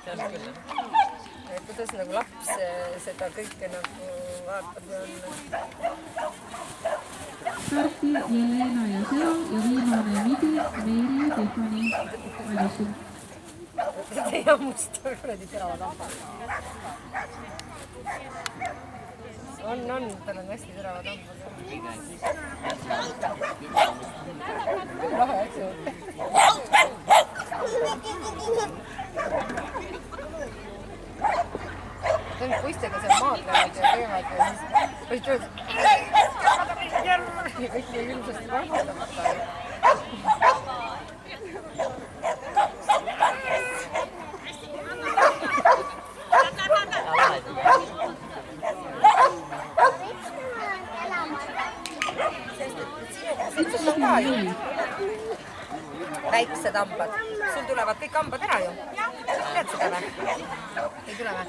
Kuidas nagu laps seda kõike nagu vaatab ja on. Starti Jelena ja Seo ja viimane Midi, Meeri ja Tiffany valmistunud. Ei hammusta kuradi teravad hambad. On, tal on hästi teravad hambad. Lahe, eks ju? Need poistega seal maadlevad ja teevad ja siis poisid ütlevad, ja kõik nii ilmsasti vahvaldamata. Sul on ka ju väiksed hambad. Sul tulevad kõik hambad ära ju. Tead seda või? Ei tule või?